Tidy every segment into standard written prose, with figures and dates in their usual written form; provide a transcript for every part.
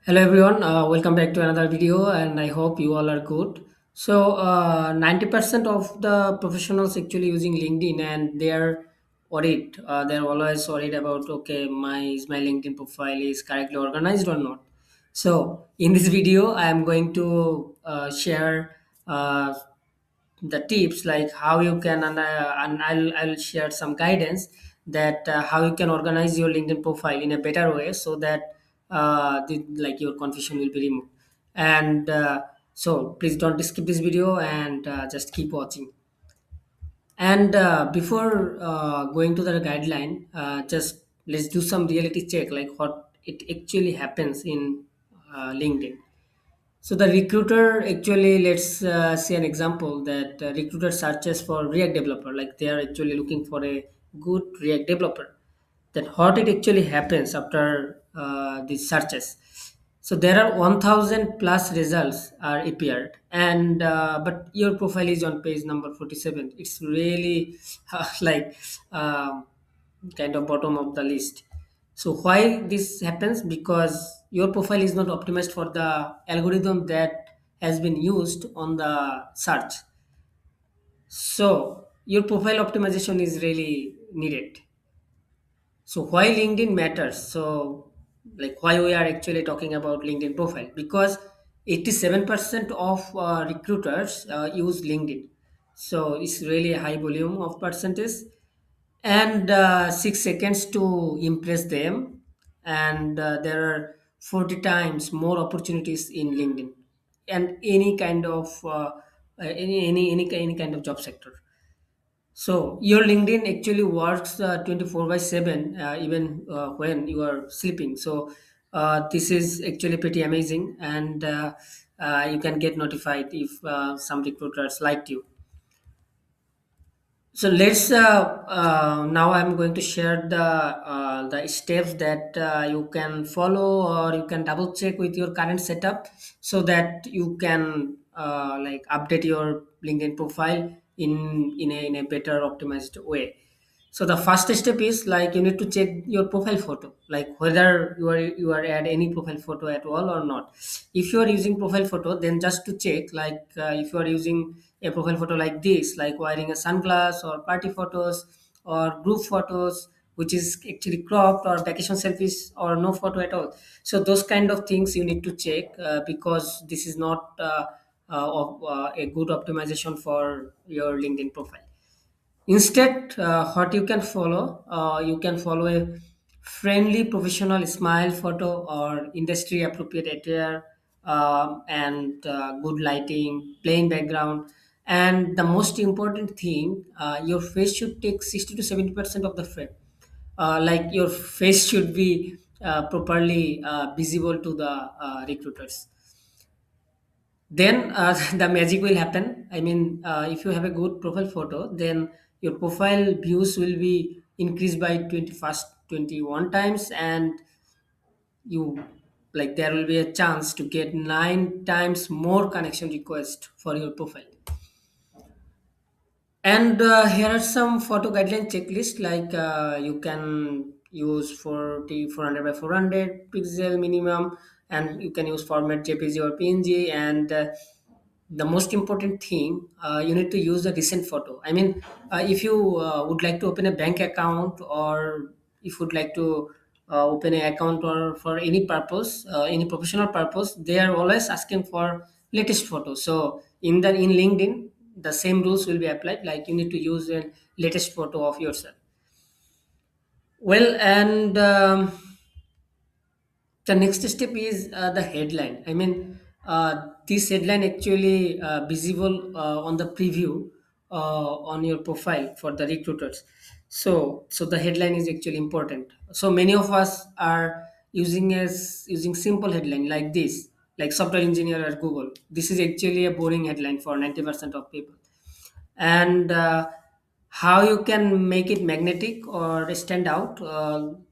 Hello everyone, welcome back to another video, and I hope you all are good. So, 90% of the professionals actually using LinkedIn, and they're worried. They're always worried about, okay, my LinkedIn profile is correctly organized or not. So, in this video, I am going to share the tips like how you can, and I'll share some guidance that how you can organize your LinkedIn profile in a better way, so that like your confusion will be removed. And so please don't skip this video, and just keep watching. And before going to the guideline, just let's do some reality check, like what it actually happens in LinkedIn. So the recruiter actually, let's see an example that recruiter searches for React developer, like they are actually looking for a good React developer. Then what it actually happens after these searches. So there are 1,000 plus results are appeared, and but your profile is on page number 47. It's really like um, kind of bottom of the list. So why this happens? Because your profile is not optimized for the algorithm that has been used on the search. So your profile optimization is really needed. So why LinkedIn matters? So like why we are actually talking about LinkedIn profile? Because 87% of recruiters use LinkedIn. So it's really a high volume of percentage, and 6 seconds to impress them, and there are 40 times more opportunities in LinkedIn and any kind of any kind of job sector. So your LinkedIn actually works 24 by 7, even when you are sleeping. So this is actually pretty amazing, and you can get notified if some recruiters liked you. So let's now I'm going to share the steps that you can follow, or you can double check with your current setup, so that you can like update your LinkedIn profile in a better optimized way. So the first step is like you need to check your profile photo, like whether you are at any profile photo at all or not. If you are using profile photo, then just to check, like if you are using a profile photo like this, like wearing a sunglass, or party photos, or group photos which is actually cropped, or vacation selfies, or no photo at all. So those kind of things you need to check, because this is not a good optimization for your LinkedIn profile. Instead, what you can follow a friendly professional smile photo, or industry appropriate attire, and good lighting, plain background. And the most important thing, your face should take 60 to 70% of the frame. Like your face should be properly visible to the recruiters. Then the magic will happen. I mean, if you have a good profile photo, then your profile views will be increased by 21 times, and you, like, there will be a chance to get 9 times more connection request for your profile. And here are some photo guideline checklist, like you can use 400 by 400 pixel minimum, and you can use format JPG or PNG. And the most important thing, you need to use a recent photo. I mean, if you would like to open a bank account, or if you would like to open an account, or for any purpose, any professional purpose, they are always asking for latest photo. So in LinkedIn, the same rules will be applied, like you need to use a latest photo of yourself. Well, and the next step is the headline. I mean, this headline actually visible on the preview on your profile for the recruiters. So the headline is actually important. So many of us are using simple headline like this, like software engineer at Google. This is actually a boring headline for 90% of people. And how you can make it magnetic or stand out,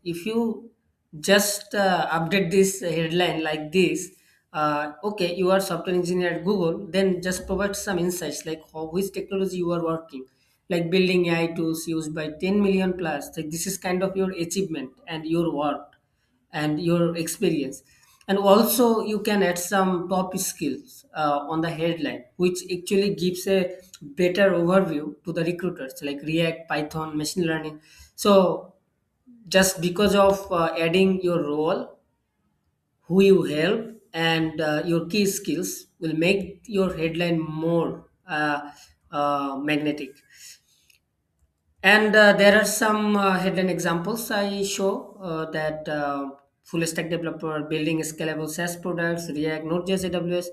if you just update this headline like this. Okay, you are software engineer at Google, then just provide some insights, like which technology you are working, like building AI tools used by 10 million plus. Like this is kind of your achievement and your work and your experience. And also you can add some top skills on the headline, which actually gives a better overview to the recruiters, like React, Python, machine learning. So just because of adding your role, who you help, and your key skills will make your headline more magnetic. And there are some headline examples I show that full stack developer building scalable SaaS products, React, Node.js, AWS,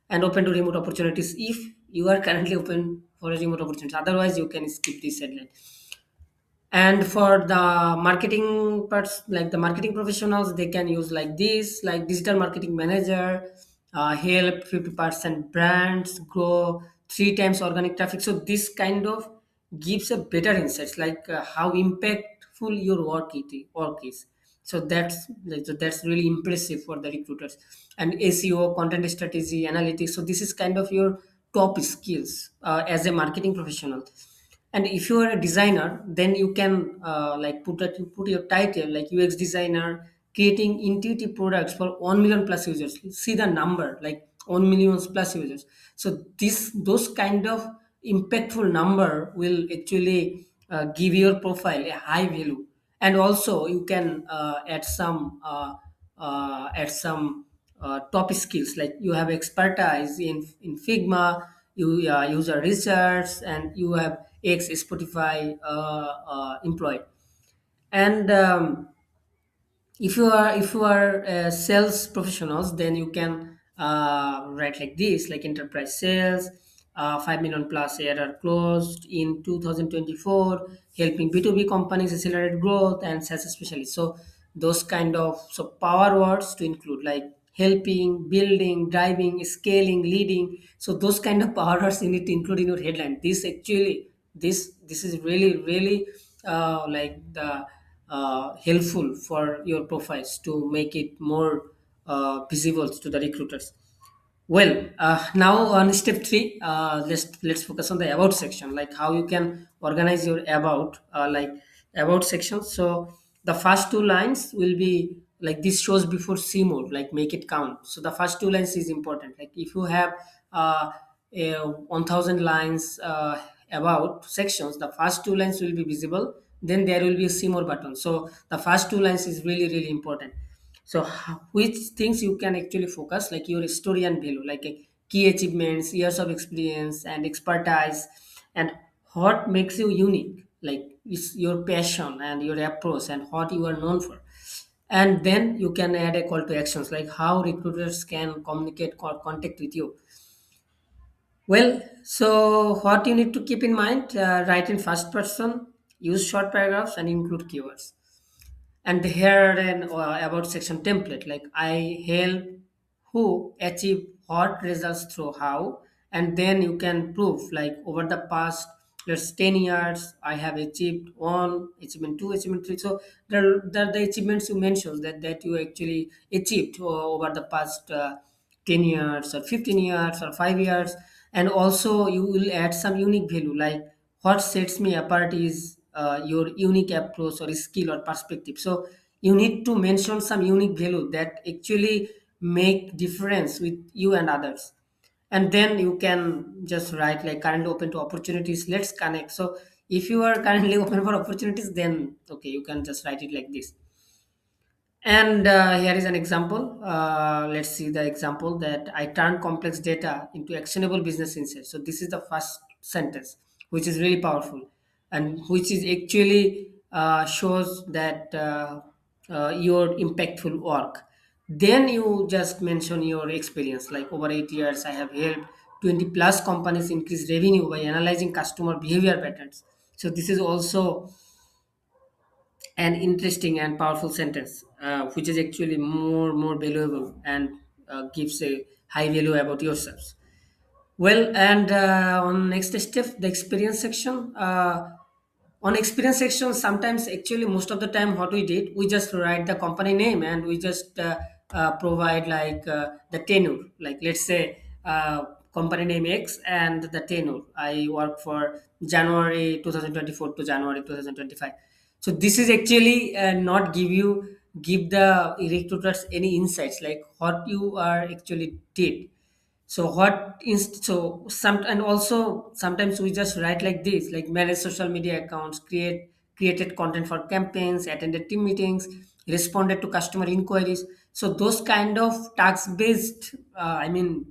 and open to remote opportunities if you are currently open for a remote opportunity. Otherwise, you can skip this headline. And for the marketing parts, like the marketing professionals, they can use like this, like digital marketing manager, help 50% brands grow 3 times organic traffic. So this kind of gives a better insights, like how impactful your work is. So that's really impressive for the recruiters. And SEO, content strategy, analytics, so this is kind of your top skills as a marketing professional. And if you are a designer, then you can like put your title like UX designer, creating intuitive products for 1 million plus users. See the number, like 1 million plus users. So this those kind of impactful number will actually give your profile a high value. And also you can add some top skills, like you have expertise in Figma, you user research, and you have ex Spotify employee. And if you are sales professionals, then you can write like this, like enterprise sales, 5 million plus ARR closed in 2024, helping B2B companies accelerate growth, and sales specialists. So those kind of so power words to include, like helping, building, driving, scaling, leading. So those kind of power words you need to include in your headline. This actually, this is really like the helpful for your profiles to make it more visible to the recruiters. Well, now on step three, let's focus on the about section, like how you can organize your about, like about section. So the first two lines will be like this shows before see more, like make it count. So the first two lines is important. Like if you have a 1,000 lines about sections, the first two lines will be visible. Then there will be a see more button. So the first two lines is really important. So which things you can actually focus, like your story and value, like key achievements, years of experience and expertise, and what makes you unique, like is your passion and your approach and what you are known for. And then you can add a call to actions, like how recruiters can communicate or contact with you. Well, so what you need to keep in mind, write in first person, use short paragraphs, and include keywords. And here an about section template, like I help who achieve what results through how. And then you can prove, like over the past, let's 10 years I have achieved one achievement, two achievement, three. So the achievements you mentioned that you actually achieved over the past 10 years or 15 years or 5 years. And also you will add some unique value, like what sets me apart is your unique approach or skill or perspective. So you need to mention some unique value that actually make difference with you and others. And then you can just write like currently open to opportunities, let's connect. So if you are currently open for opportunities, then okay, you can just write it like this. And here is an example. Let's see the example, that I turn complex data into actionable business insights. So this is the first sentence, which is really powerful, and which is actually shows that your impactful work. Then you just mention your experience, like over 8 years, I have helped 20 plus companies increase revenue by analyzing customer behavior patterns. So this is also an interesting and powerful sentence, which is actually more valuable and gives a high value about yourselves. Well, and on next step, the experience section. On experience section, sometimes actually most of the time, what we did, we just write the company name and we just provide like the tenure. Like let's say company name X and the tenure. I work for January 2024 to January 2025. So this is actually not give you give the recruiters any insights like what you are actually did. So so some, and also sometimes we just write like this, like manage social media accounts, created content for campaigns, attended team meetings, responded to customer inquiries. So those kind of task based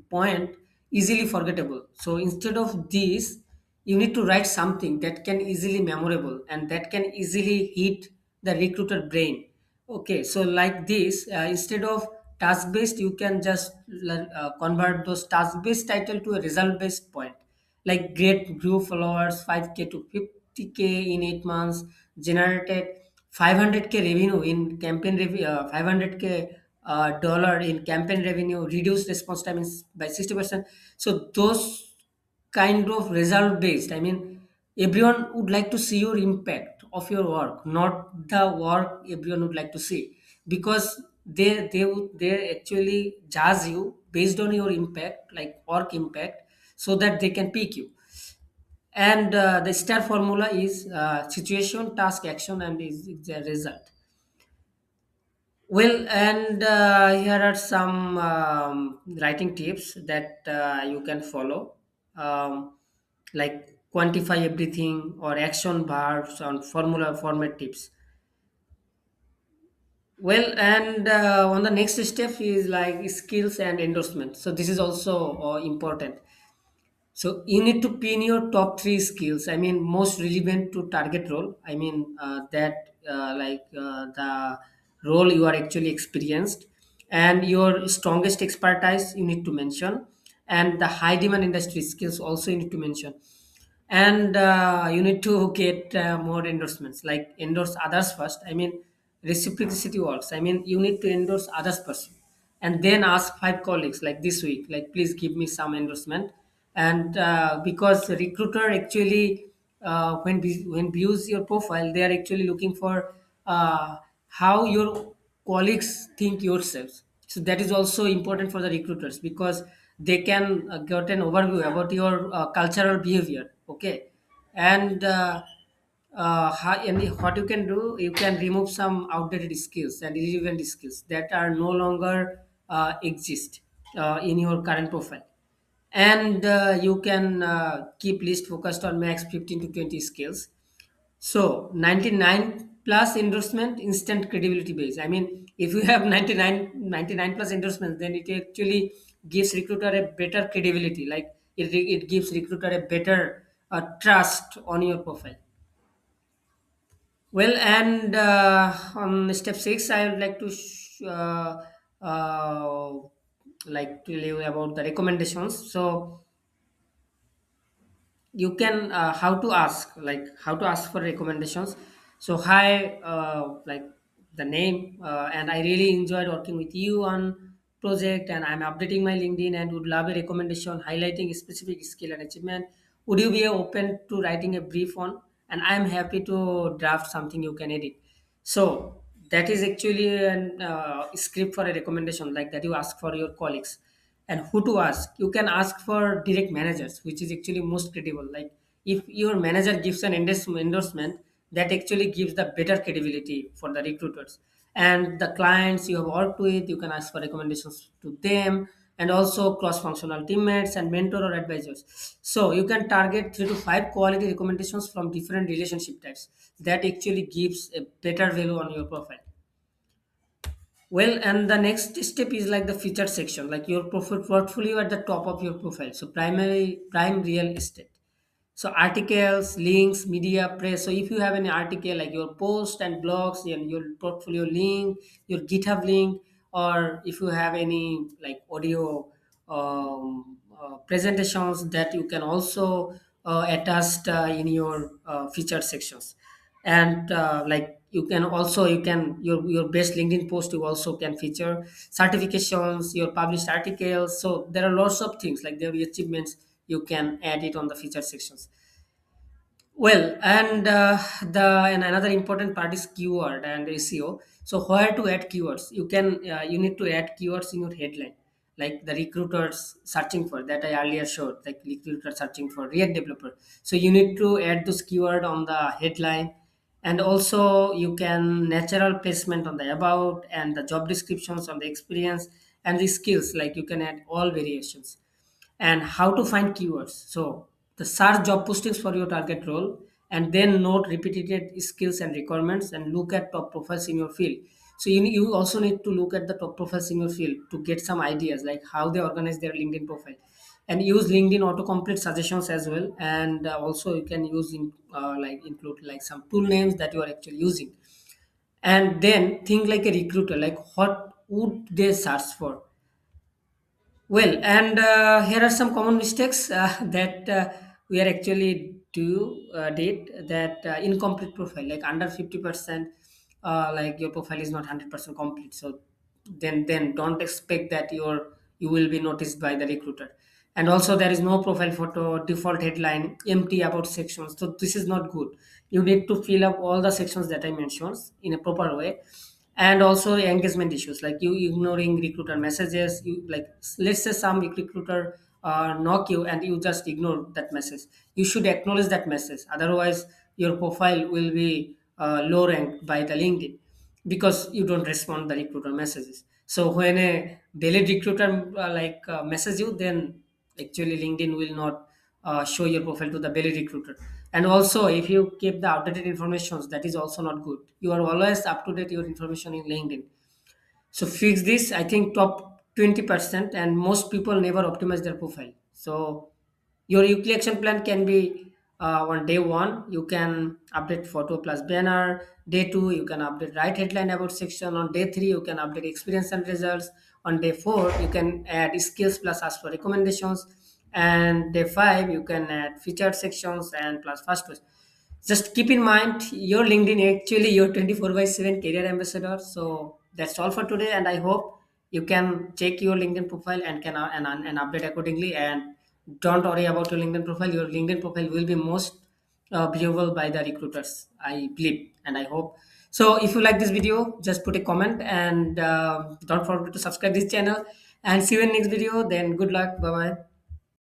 point easily forgettable. So instead of this, you need to write something that can easily memorable and that can easily hit the recruiter brain. Okay, so like this, instead of task based, you can just convert those task based title to a result based point, like great grew followers 5K to 50K in 8 months, generated 500K revenue in campaign 500K dollar in campaign revenue, reduced response time by 60%. So those kind of result based, everyone would like to see your impact of your work, not the work everyone would like to see, because they actually judge you based on your impact, like work impact, so that they can pick you. And the star formula is situation, task, action, and is the result. Well, and here are some writing tips that you can follow, like quantify everything or action verbs on formula format tips. Well, and on the next step is like skills and endorsement. So this is also important. So you need to pin your top three skills. Most relevant to target role. That the role you are actually experienced, and your strongest expertise you need to mention, and the high demand industry skills also you need to mention. And you need to get more endorsements, like endorse others first. Reciprocity works. You need to endorse others person, and then ask five colleagues like this week, like please give me some endorsement. And because the recruiter actually when views your profile, they are actually looking for how your colleagues think yourselves. So that is also important for the recruiters, because they can get an overview about your cultural behavior. Okay. And and what you can do, you can remove some outdated skills and irrelevant skills that are no longer exist in your current profile. And you can keep list focused on max 15 to 20 skills. So 99 plus endorsement, instant credibility base. If you have 99 plus endorsements, then it actually gives recruiter a better credibility. Like it gives recruiter a better trust on your profile. Well, and on step six, I would like to uh, like tell you about the recommendations. So you can how to ask for recommendations. So hi, the name, and I really enjoyed working with you on project, and I'm updating my LinkedIn and would love a recommendation highlighting a specific skill and achievement. Would you be open to writing a brief on, and I'm happy to draft something you can edit. So that is actually an script for a recommendation, like that you ask for your colleagues. And who to ask, you can ask for direct managers, which is actually most credible. Like if your manager gives an endorsement, that actually gives the better credibility for the recruiters. And the clients you have worked with, you can ask for recommendations to them, and also cross functional teammates and mentor or advisors. So you can target 3 to 5 quality recommendations from different relationship types. That actually gives a better value on your profile. Well, and the next step is like the featured section, like your profit portfolio at the top of your profile. So prime real estate. So articles, links, media, press. So if you have any article like your post and blogs and your portfolio link, your GitHub link, or if you have any like audio presentations, that you can also attach in your featured sections. And like you can your best LinkedIn post, you also can feature certifications, your published articles. So there are lots of things like there are achievements, you can add it on the feature sections. Well, and and another important part is keyword and SEO. So where to add keywords? You need to add keywords in your headline, like the recruiters searching for that I earlier showed, like recruiter searching for React developer. So you need to add those keyword on the headline, And also you can natural placement on the about and the job descriptions on the experience and the skills, like you can add all variations. And how to find keywords. So the search job postings for your target role, and then note repeated skills and requirements, and look at top profiles in your field. So you also need to look at the top profiles in your field to get some ideas like how they organize their LinkedIn profile, and use LinkedIn autocomplete suggestions as well. And also you can use like include like some tool names that you are actually using. And then think like a recruiter, like what would they search for. Well, and here are some common mistakes that we are actually did, that incomplete profile, like under 50%, like your profile is not 100% complete. So then don't expect that you will be noticed by the recruiter. And also there is no profile photo, default headline, empty about sections. So this is not good. You need to fill up all the sections that I mentioned in a proper way. And also engagement issues, like you ignoring recruiter messages. You like, let's say some recruiter knock you and you just ignore that message. You should acknowledge that message, otherwise your profile will be low ranked by the LinkedIn, because you don't respond the recruiter messages. So when a daily recruiter message you, then actually LinkedIn will not show your profile to the belly recruiter. And also if you keep the outdated information, that is also not good. You are always up to date your information in LinkedIn. So fix this. I think top 20%, and most people never optimize their profile. So your weekly action plan can be, on day one you can update photo plus banner. Day two you can update right headline about section. On day three you can update experience and results. On day four you can add skills plus ask for recommendations. And day five you can add featured sections and plus first post. Just keep in mind your LinkedIn actually your 24 by 7 career ambassador. So that's all for today, and I hope you can check your LinkedIn profile and can and update accordingly. And don't worry about your LinkedIn profile. Your LinkedIn profile will be most viewable by the recruiters, I believe, and I hope. So if you like this video, just put a comment, and don't forget to subscribe this channel. And see you in next video. Then good luck. Bye bye.